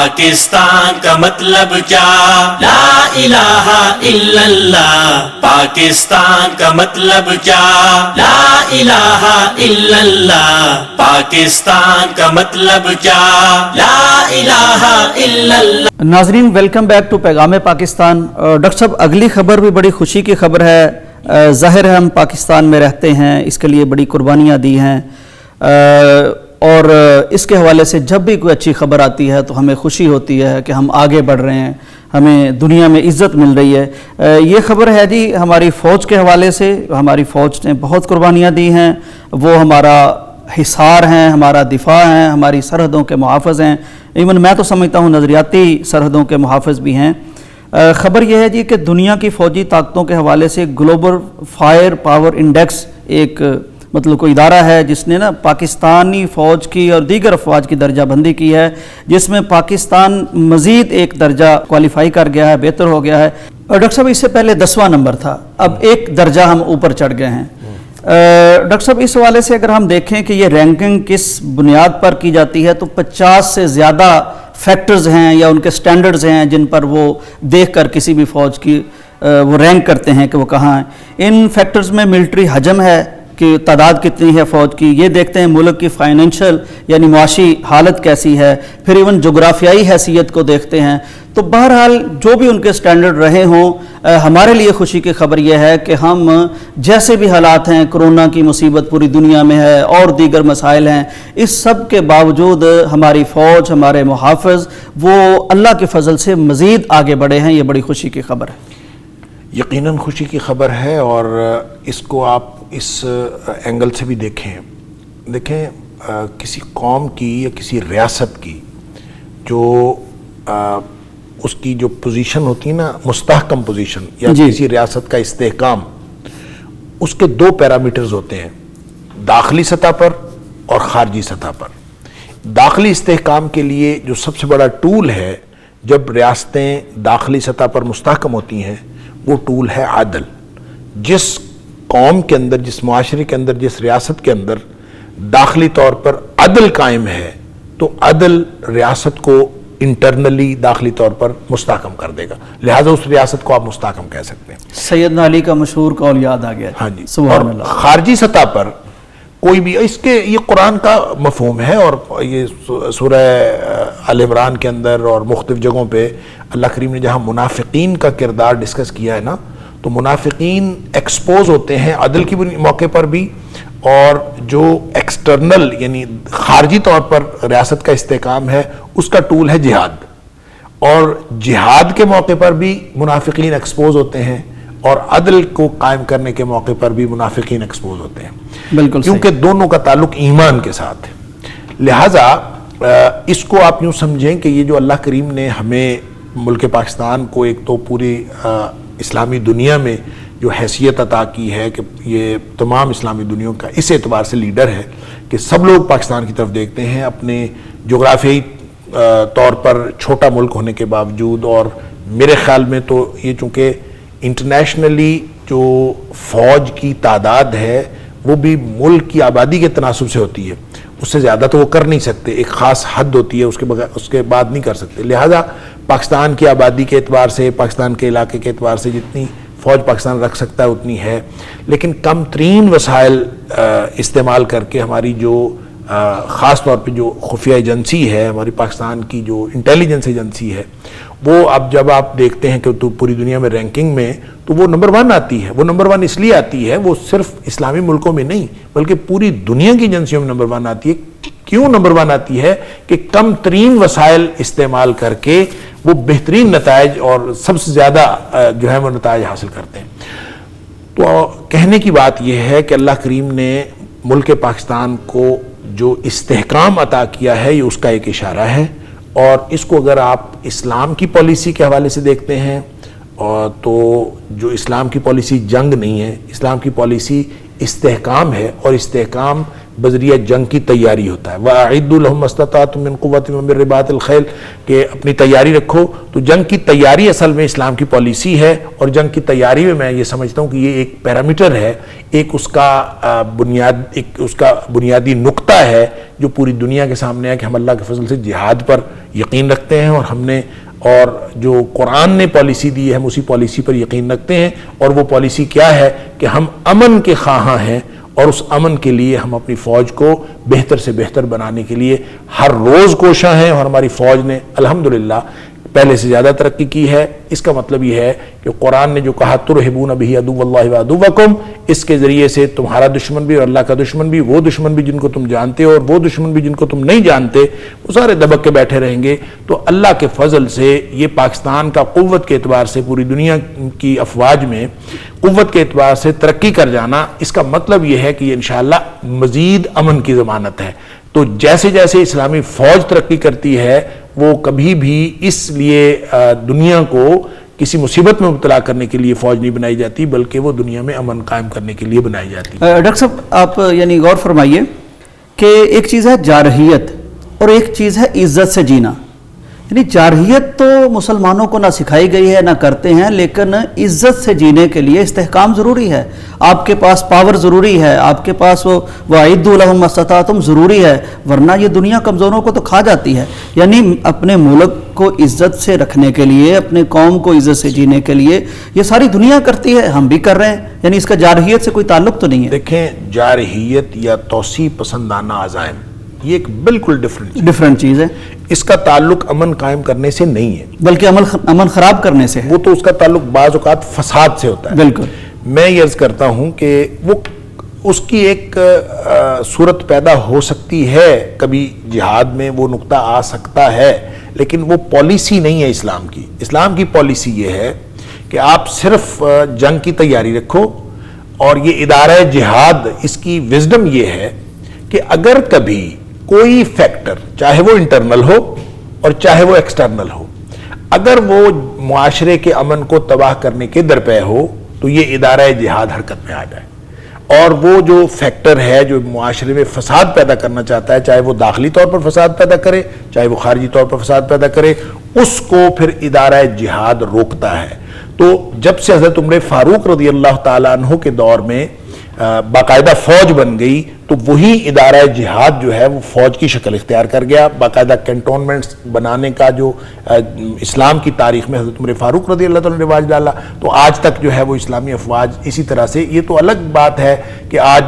پاکستان کا مطلب کیا؟ لا الہ الا اللہ. پاکستان کا مطلب کیا؟ لا الہ الا اللہ. پاکستان کا مطلب کیا؟ لا الہ الا اللہ. ناظرین ویلکم بیک ٹو پیغام پاکستان. ڈاکٹر صاحب اگلی خبر بھی بڑی خوشی کی خبر ہے. ظاہر ہے ہم پاکستان میں رہتے ہیں، اس کے لیے بڑی قربانیاں دی ہیں، اور اس کے حوالے سے جب بھی کوئی اچھی خبر آتی ہے تو ہمیں خوشی ہوتی ہے کہ ہم آگے بڑھ رہے ہیں، ہمیں دنیا میں عزت مل رہی ہے. یہ خبر ہے جی ہماری فوج کے حوالے سے. ہماری فوج نے بہت قربانیاں دی ہیں، وہ ہمارا حصار ہیں، ہمارا دفاع ہیں، ہماری سرحدوں کے محافظ ہیں. ایون میں تو سمجھتا ہوں نظریاتی سرحدوں کے محافظ بھی ہیں. خبر یہ ہے جی کہ دنیا کی فوجی طاقتوں کے حوالے سے گلوبل فائر پاور انڈیکس ایک مطلب کوئی ادارہ ہے جس نے پاکستانی فوج کی اور دیگر افواج کی درجہ بندی کی ہے، جس میں پاکستان مزید ایک درجہ کوالیفائی کر گیا ہے، بہتر ہو گیا ہے. اور ڈاکٹر صاحب اس سے پہلے 10واں نمبر تھا، اب ایک درجہ ہم اوپر چڑھ گئے ہیں. ڈاکٹر صاحب اس حوالے سے اگر ہم دیکھیں کہ یہ رینکنگ کس بنیاد پر کی جاتی ہے تو 50 سے زیادہ فیکٹرز ہیں یا ان کے سٹینڈرڈز ہیں جن پر وہ دیکھ کر کسی بھی فوج کی وہ رینک کرتے ہیں کہ وہ کہاں ہیں. ان فیکٹرز میں ملٹری حجم ہے کہ تعداد کتنی ہے فوج کی، یہ دیکھتے ہیں ملک کی فائنینشل یعنی معاشی حالت کیسی ہے، پھر ایون جغرافیائی حیثیت کو دیکھتے ہیں. تو بہرحال جو بھی ان کے سٹینڈرڈ رہے ہوں، ہمارے لیے خوشی کی خبر یہ ہے کہ ہم جیسے بھی حالات ہیں، کرونا کی مصیبت پوری دنیا میں ہے اور دیگر مسائل ہیں، اس سب کے باوجود ہماری فوج، ہمارے محافظ وہ اللہ کے فضل سے مزید آگے بڑھے ہیں. یہ بڑی خوشی کی خبر ہے. یقیناً خوشی کی خبر ہے، اور اس کو آپ اس اینگل سے بھی دیکھیں کسی قوم کی یا کسی ریاست کی جو اس کی جو پوزیشن ہوتی ہے نا، مستحکم پوزیشن یا کسی ریاست کا استحکام، اس کے 2 پیرامیٹرز ہوتے ہیں، داخلی سطح پر اور خارجی سطح پر. داخلی استحکام کے لیے جو سب سے بڑا ٹول ہے جب ریاستیں داخلی سطح پر مستحکم ہوتی ہیں، وہ ٹول ہے عدل. جس قوم کے اندر، جس معاشرے کے اندر، جس ریاست کے اندر داخلی طور پر عدل قائم ہے تو عدل ریاست کو انٹرنلی داخلی طور پر مستحکم کر دے گا، لہٰذا اس ریاست کو آپ مستحکم کہہ سکتے ہیں. سیدنا علی کا مشہور قول یاد آ گیا. ہاں جی. سبحان اللہ. خارجی سطح پر کوئی بھی اس کے یہ قرآن کا مفہوم ہے، اور یہ سورہ آل عمران کے اندر اور مختلف جگہوں پہ اللہ کریم نے جہاں منافقین کا کردار ڈسکس کیا ہے نا، تو منافقین ایکسپوز ہوتے ہیں عدل کی موقع پر بھی، اور جو ایکسٹرنل یعنی خارجی طور پر ریاست کا استحکام ہے اس کا ٹول ہے جہاد، اور جہاد کے موقع پر بھی منافقین ایکسپوز ہوتے ہیں، اور عدل کو قائم کرنے کے موقع پر بھی منافقین ایکسپوز ہوتے ہیں. بالکل، کیونکہ دونوں کا تعلق ایمان کے ساتھ ہے. لہٰذا اس کو آپ یوں سمجھیں کہ یہ جو اللہ کریم نے ہمیں ملک پاکستان کو ایک تو پوری اسلامی دنیا میں جو حیثیت عطا کی ہے کہ یہ تمام اسلامی دنیا کا اس اعتبار سے لیڈر ہے کہ سب لوگ پاکستان کی طرف دیکھتے ہیں، اپنے جغرافیائی طور پر چھوٹا ملک ہونے کے باوجود. اور میرے خیال میں تو یہ چونکہ انٹرنیشنلی جو فوج کی تعداد ہے وہ بھی ملک کی آبادی کے تناسب سے ہوتی ہے، اس سے زیادہ تو وہ کر نہیں سکتے، ایک خاص حد ہوتی ہے، اس کے بعد نہیں کر سکتے. لہٰذا پاکستان کی آبادی کے اعتبار سے، پاکستان کے علاقے کے اعتبار سے جتنی فوج پاکستان رکھ سکتا ہے اتنی ہے، لیکن کم ترین وسائل استعمال کر کے ہماری جو خاص طور پہ جو خفیہ ایجنسی ہے، ہماری پاکستان کی جو انٹیلیجنس ایجنسی ہے، وہ اب جب آپ دیکھتے ہیں کہ تو پوری دنیا میں رینکنگ میں تو وہ نمبر 1 آتی ہے. وہ نمبر 1 اس لیے آتی ہے، وہ صرف اسلامی ملکوں میں نہیں بلکہ پوری دنیا کی ایجنسیوں میں نمبر 1 آتی ہے. کیوں نمبر 1 آتی ہے؟ کہ کم ترین وسائل استعمال کر کے وہ بہترین نتائج اور سب سے زیادہ جو ہے وہ نتائج حاصل کرتے ہیں. تو کہنے کی بات یہ ہے کہ اللہ کریم نے ملک پاکستان کو جو استحکام عطا کیا ہے یہ اس کا ایک اشارہ ہے، اور اس کو اگر آپ اسلام کی پالیسی کے حوالے سے دیکھتے ہیں تو جو اسلام کی پالیسی جنگ نہیں ہے، اسلام کی پالیسی استحکام ہے، اور استحکام بذریعہ جنگ کی تیاری ہوتا ہے. وَأَعِدُّوا لَهُمْ مَا اسْتَطَعْتُم مِّن قُوَّةٍ وَمِن رِّبَاطِ الْخَيْلِ کہ اپنی تیاری رکھو. تو جنگ کی تیاری اصل میں اسلام کی پالیسی ہے، اور جنگ کی تیاری میں یہ سمجھتا ہوں کہ یہ ایک پیرامیٹر ہے، ایک اس کا بنیادی نقطہ ہے جو پوری دنیا کے سامنے ہے کہ ہم اللہ کے فضل سے جہاد پر یقین رکھتے ہیں، اور ہم نے اور جو قرآن نے پالیسی دی ہے ہم اسی پالیسی پر یقین رکھتے ہیں، اور وہ پالیسی کیا ہے کہ ہم امن کے خواہاں ہیں، اور اس امن کے لیے ہم اپنی فوج کو بہتر سے بہتر بنانے کے لیے ہر روز کوشاں ہیں، اور ہماری فوج نے الحمدللہ پہلے سے زیادہ ترقی کی ہے۔ اس کا مطلب یہ ہے کہ قرآن نے جو کہا ترہبون بہ عدو اللہ وعدوکم، اس کے ذریعے سے تمہارا دشمن بھی اور اللہ کا دشمن بھی، وہ دشمن بھی جن کو تم جانتے ہو اور وہ دشمن بھی جن کو تم نہیں جانتے، وہ سارے دبک کے بیٹھے رہیں گے۔ تو اللہ کے فضل سے یہ پاکستان کا قوت کے اعتبار سے پوری دنیا کی افواج میں قوت کے اعتبار سے ترقی کر جانا، اس کا مطلب یہ ہے کہ یہ انشاءاللہ مزید امن کی ضمانت ہے۔ تو جیسے جیسے اسلامی فوج ترقی کرتی ہے وہ کبھی بھی اس لیے دنیا کو کسی مصیبت میں مبتلا کرنے کے لیے فوج نہیں بنائی جاتی، بلکہ وہ دنیا میں امن قائم کرنے کے لیے بنائی جاتی ہے۔ ڈاکٹر صاحب آپ یعنی غور فرمائیے کہ ایک چیز ہے جارحیت اور ایک چیز ہے عزت سے جینا۔ یعنی جارحیت تو مسلمانوں کو نہ سکھائی گئی ہے نہ کرتے ہیں، لیکن عزت سے جینے کے لیے استحکام ضروری ہے، آپ کے پاس پاور ضروری ہے، آپ کے پاس وہ وَأَعِدُّوا لَهُم مَّا اسْتَطَعْتُمْ ضروری ہے، ورنہ یہ دنیا کمزوروں کو تو کھا جاتی ہے۔ یعنی اپنے ملک کو عزت سے رکھنے کے لیے، اپنے قوم کو عزت سے جینے کے لیے یہ ساری دنیا کرتی ہے، ہم بھی کر رہے ہیں، یعنی اس کا جارحیت سے کوئی تعلق تو نہیں ہے۔ دیکھیں، جارحیت یا توسیع پسندانہ عزائم یہ ایک بالکل ڈیفرنٹ چیز ہے، اس کا تعلق امن قائم کرنے سے نہیں ہے، بلکہ امن خراب کرنے سے ہے۔ وہ تو اس کا تعلق بعض اوقات فساد سے ہوتا ہے۔ بالکل، میں یہ عرض کرتا ہوں کہ وہ اس کی ایک صورت پیدا ہو سکتی ہے، کبھی جہاد میں وہ نقطہ آ سکتا ہے، لیکن وہ پالیسی نہیں ہے اسلام کی۔ اسلام کی پالیسی یہ ہے کہ آپ صرف جنگ کی تیاری رکھو، اور یہ ادارہ جہاد اس کی وزڈم یہ ہے کہ اگر کبھی کوئی فیکٹر، چاہے وہ انٹرنل ہو اور چاہے وہ ایکسٹرنل ہو، اگر وہ معاشرے کے امن کو تباہ کرنے کے درپے ہو تو یہ ادارہ جہاد حرکت میں آ جائے، اور وہ جو فیکٹر ہے جو معاشرے میں فساد پیدا کرنا چاہتا ہے، چاہے وہ داخلی طور پر فساد پیدا کرے چاہے وہ خارجی طور پر فساد پیدا کرے، اس کو پھر ادارہ جہاد روکتا ہے۔ تو جب سے حضرت عمر فاروق رضی اللہ تعالیٰ عنہ کے دور میں باقاعدہ فوج بن گئی تو وہی ادارہ جہاد جو ہے وہ فوج کی شکل اختیار کر گیا۔ باقاعدہ کینٹونمنٹس بنانے کا جو اسلام کی تاریخ میں حضرت عمر فاروق رضی اللہ تعالیٰ نے رواج ڈالا، تو آج تک جو ہے وہ اسلامی افواج اسی طرح سے، یہ تو الگ بات ہے کہ آج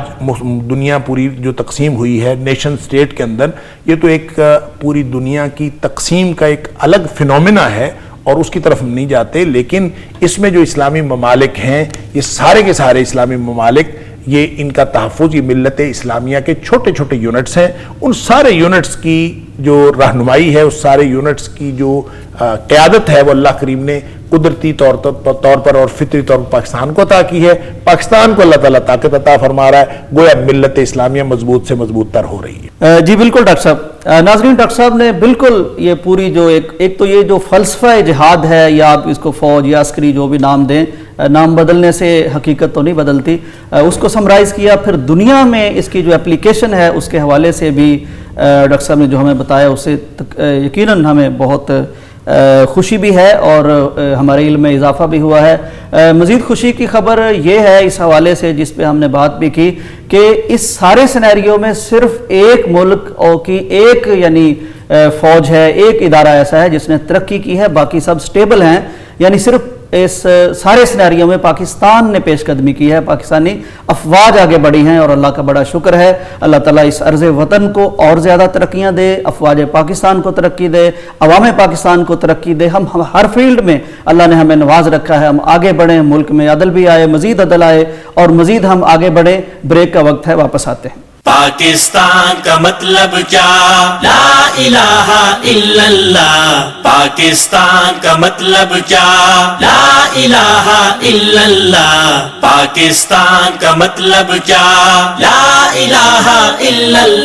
دنیا پوری جو تقسیم ہوئی ہے نیشن سٹیٹ کے اندر، یہ تو ایک پوری دنیا کی تقسیم کا ایک الگ فینومینا ہے، اور اس کی طرف ہم نہیں جاتے، لیکن اس میں جو اسلامی ممالک ہیں، یہ سارے کے سارے اسلامی ممالک، یہ ان کا تحفظ، یہ ملت اسلامیہ کے چھوٹے چھوٹے یونٹس ہیں، ان سارے یونٹس کی جو رہنمائی ہے، اس سارے یونٹس کی جو قیادت ہے، وہ اللہ کریم نے قدرتی طور پر اور فطری طور پر پاکستان کو عطا کی ہے۔ پاکستان کو اللہ تعالیٰ طاقت عطا فرما رہا ہے، گویا ملت اسلامیہ مضبوط سے مضبوط تر ہو رہی ہے۔ جی بالکل ڈاکٹر صاحب، ناظرین ڈاکٹر صاحب نے بالکل یہ پوری جو ایک تو یہ جو فلسفہ جہاد ہے، یا آپ اس کو فوج یا عسکری جو بھی نام دیں، نام بدلنے سے حقیقت تو نہیں بدلتی، اس کو سمرائز کیا، پھر دنیا میں اس کی جو اپلیکیشن ہے اس کے حوالے سے بھی ڈاکٹر صاحب نے جو ہمیں بتایا اس سے یقیناً ہمیں بہت خوشی بھی ہے اور ہمارے علم میں اضافہ بھی ہوا ہے۔ مزید خوشی کی خبر یہ ہے اس حوالے سے جس پہ ہم نے بات بھی کی کہ اس سارے سینیریو میں صرف ایک ملک کی ایک یعنی فوج ہے، ایک ادارہ ایسا ہے جس نے ترقی کی ہے، باقی سب سٹیبل ہیں، یعنی صرف اس سارے سینیریو میں پاکستان نے پیش قدمی کی ہے، پاکستانی افواج آگے بڑھی ہیں، اور اللہ کا بڑا شکر ہے۔ اللہ تعالیٰ اس عرض وطن کو اور زیادہ ترقیاں دے، افواج پاکستان کو ترقی دے، عوام پاکستان کو ترقی دے۔ ہم ہر فیلڈ میں اللہ نے ہمیں نواز رکھا ہے، ہم آگے بڑھیں، ملک میں عدل بھی آئے، مزید عدل آئے، اور مزید ہم آگے بڑھیں۔ بریک کا وقت ہے، واپس آتے ہیں۔ پاکستان کا مطلب کیا؟ لا الہ الا اللہ۔ پاکستان کا مطلب کیا؟ لا الہ الا اللہ۔ پاکستان کا مطلب کیا؟ لا الہ الا اللہ۔